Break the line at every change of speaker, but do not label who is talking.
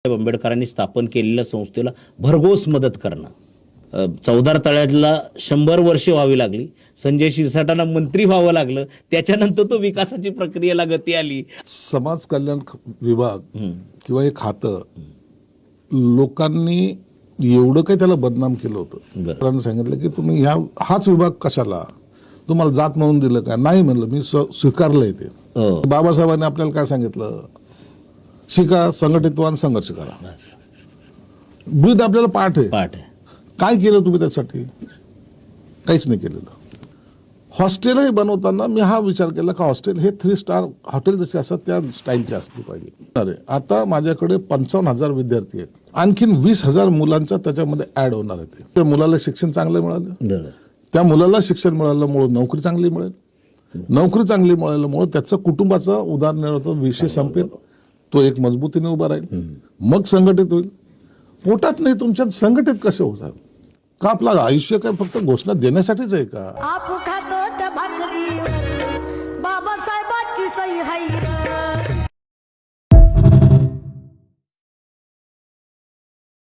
आंबेडकरांनी स्थापन केलेल्या संस्थेला भरघोस मदत करणं, चौदार तळ्याला 100 वर्षे व्हावी लागली, संजय शिरसाटांना मंत्री व्हावं लागलं, त्याच्यानंतर तो विकासाची प्रक्रियेला गती आली.
समाज कल्याण विभाग किंवा हे खातं लोकांनी एवढं काही त्याला बदनाम केलं होतं. लोकांनी सांगितलं की तुम्ही हाच विभाग कशाला, तुम्हाला जात म्हणून दिलं का? नाही म्हणलं, मी स्वीकारलंय ते. बाबासाहेबांनी आपल्याला काय सांगितलं? शिका, संघटित व्हा आणि संघर्ष करा. ब्रीद आपल्याला पाठ आहे. काय केलं तुम्ही त्यासाठी? काहीच नाही केलेलं. हॉस्टेलही बनवताना मी हा विचार केला का हॉस्टेल हे 3 स्टार हॉटेल जसे असतात त्या स्टाईलचे असले पाहिजे. अरे आता माझ्याकडे 55,000 विद्यार्थी आहेत, आणखीन 20,000 मुलांचा त्याच्यामध्ये ऍड होणार आहे. त्या मुलाला शिक्षण चांगलं मिळालं, त्या मुलाला शिक्षण मिळाल्यामुळे नोकरी चांगली मिळेल, नोकरी चांगली मिळाल्यामुळे त्याचं कुटुंबाचा उदरनिर्वाहाचा विषय संपेल, तो एक मजबूतीने उभा राहील, मग संघटित होईल. पोटात नाही तुमच्या संघटित कसे होतात का? आपलं आयुष्य काय फक्त घोषणा देण्यासाठीच आहे का?
आप खातो त्या भाकरी बाबासाहेबांची सही हाय.